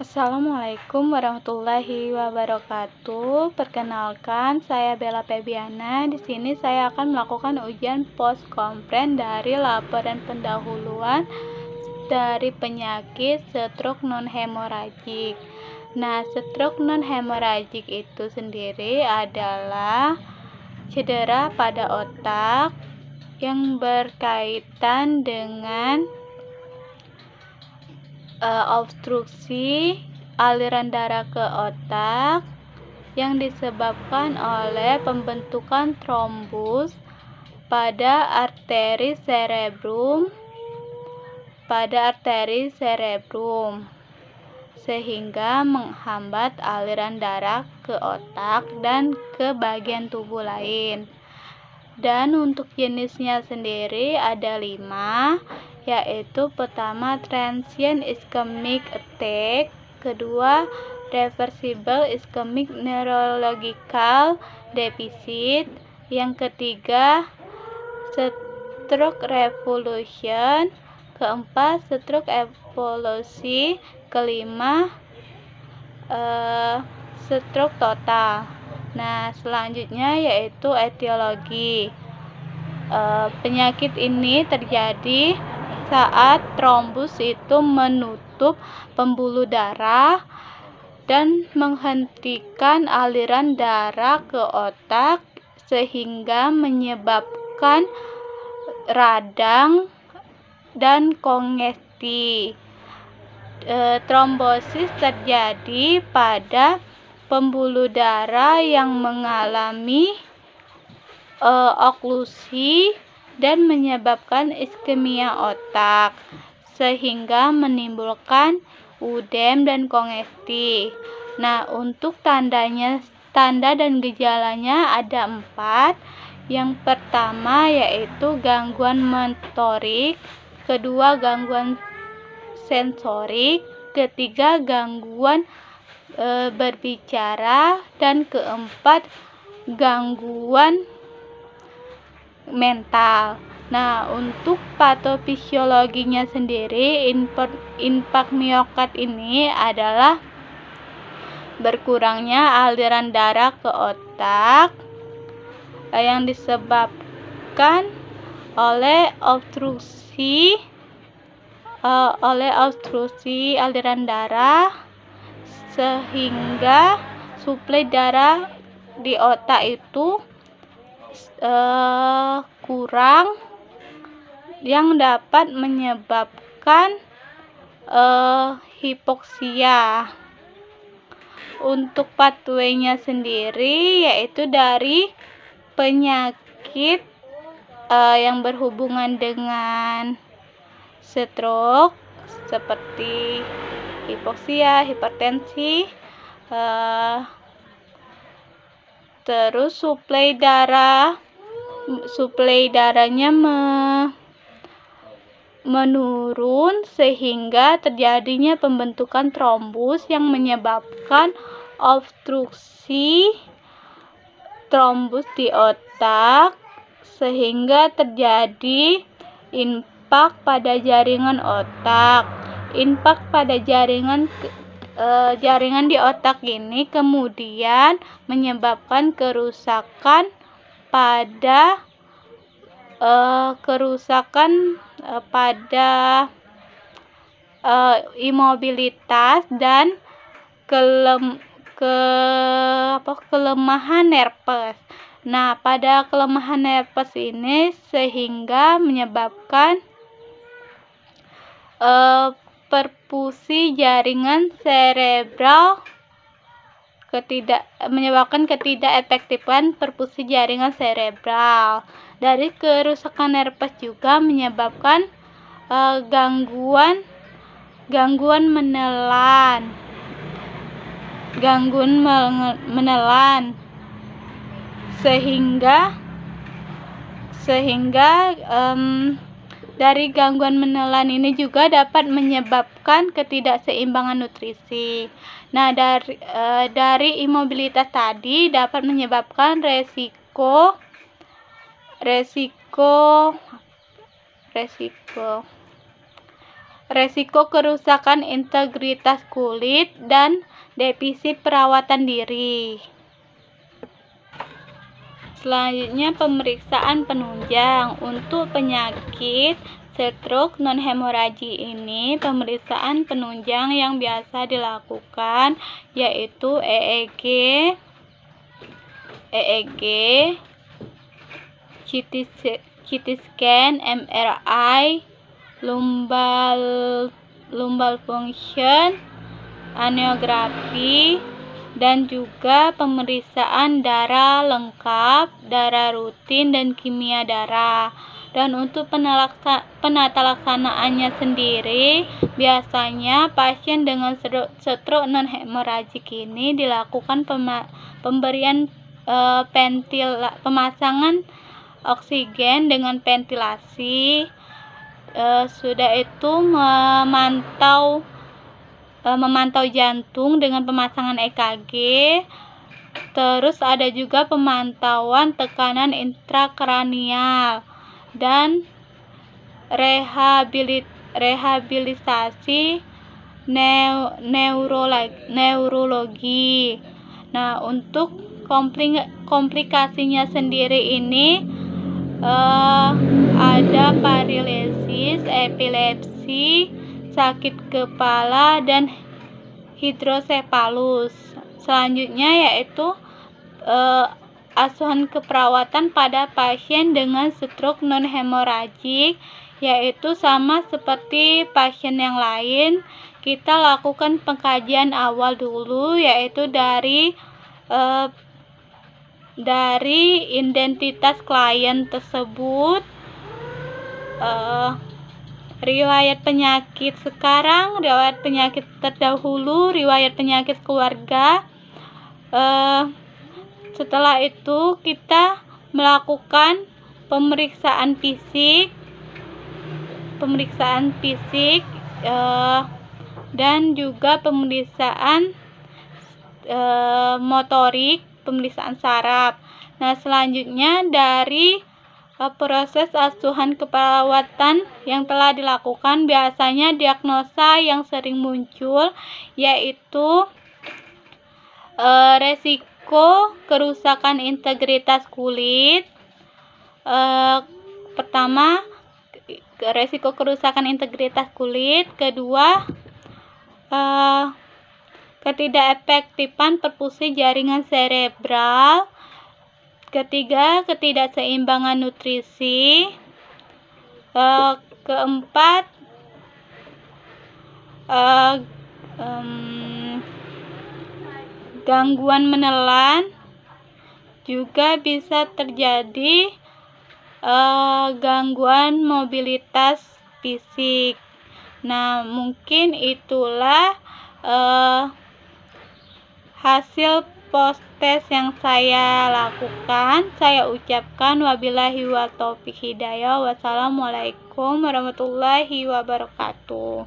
Assalamualaikum warahmatullahi wabarakatuh. Perkenalkan, saya Bella Febiana. Di sini saya akan melakukan ujian post kompren dari laporan pendahuluan dari penyakit stroke non hemoragik. Nah, stroke non hemoragik itu sendiri adalah cedera pada otak yang berkaitan dengan obstruksi aliran darah ke otak yang disebabkan oleh pembentukan trombus pada arteri cerebrum sehingga menghambat aliran darah ke otak dan ke bagian tubuh lain. Dan untuk jenisnya sendiri ada 5, yaitu pertama transient ischemic attack, kedua reversible ischemic neurological deficit, yang ketiga stroke revolution, keempat stroke evolusi, kelima stroke total. Nah, selanjutnya yaitu etiologi. Penyakit ini terjadi saat trombus itu menutup pembuluh darah dan menghentikan aliran darah ke otak sehingga menyebabkan radang dan kongesti. Trombosis terjadi pada pembuluh darah yang mengalami oklusi dan menyebabkan iskemia otak sehingga menimbulkan udem dan kongesti. Nah, untuk tanda dan gejalanya ada 4. Yang pertama yaitu gangguan motorik, kedua gangguan sensorik, ketiga gangguan berbicara, dan keempat gangguan mental. Nah, untuk patofisiologinya sendiri, infark miokard ini adalah berkurangnya aliran darah ke otak yang disebabkan oleh obstruksi aliran darah sehingga suplai darah di otak itu kurang, yang dapat menyebabkan hipoksia. Untuk pathway-nya sendiri yaitu dari penyakit yang berhubungan dengan stroke seperti hipoksia, hipertensi, terus suplai darahnya menurun sehingga terjadinya pembentukan trombus yang menyebabkan obstruksi trombus di otak sehingga terjadi infark pada jaringan otak. Infark pada jaringan di otak ini kemudian menyebabkan kerusakan pada imobilitas dan kelemahan nervus. Nah, pada kelemahan nervus ini sehingga menyebabkan perfusi jaringan cerebral menyebabkan ketidakefektifan perfusi jaringan cerebral. Dari kerusakan nervus juga menyebabkan gangguan menelan sehingga dari gangguan menelan ini juga dapat menyebabkan ketidakseimbangan nutrisi. Nah, dari imobilitas tadi dapat menyebabkan resiko resiko kerusakan integritas kulit, dan defisit perawatan diri. Selanjutnya, pemeriksaan penunjang. Untuk penyakit stroke non-hemoragi ini, pemeriksaan penunjang yang biasa dilakukan yaitu EEG, CT scan, MRI, lumbar function, angiografi, dan juga pemeriksaan darah lengkap, darah rutin, dan kimia darah. Dan untuk penata laksanaannya sendiri, biasanya pasien dengan stroke non-hemoragik ini dilakukan pemberian pemasangan oksigen dengan ventilasi. Sudah itu memantau jantung dengan pemasangan EKG. Terus ada juga pemantauan tekanan intrakranial dan rehabilitasi neurologi. Nah, untuk komplikasinya sendiri ini ada paralisis, epilepsi, sakit kepala, dan hidrosefalus. Selanjutnya yaitu asuhan keperawatan pada pasien dengan stroke non-hemoragik, yaitu sama seperti pasien yang lain. Kita lakukan pengkajian awal dulu, yaitu dari identitas klien tersebut, riwayat penyakit sekarang, riwayat penyakit terdahulu, riwayat penyakit keluarga. Setelah itu kita melakukan pemeriksaan fisik, dan juga pemeriksaan motorik, pemeriksaan saraf. Nah, selanjutnya dari proses asuhan keperawatan yang telah dilakukan, biasanya diagnosa yang sering muncul yaitu resiko kerusakan integritas kulit. Pertama, resiko kerusakan integritas kulit. Kedua, ketidakefektifan perfusi jaringan serebral. Ketiga, ketidakseimbangan nutrisi. Keempat, gangguan menelan. Juga bisa terjadi gangguan mobilitas fisik. Nah, mungkin itulah hasil post-test yang saya lakukan. Saya ucapkan wabillahi wa taufiq hidayah. Wassalamualaikum warahmatullahi wabarakatuh.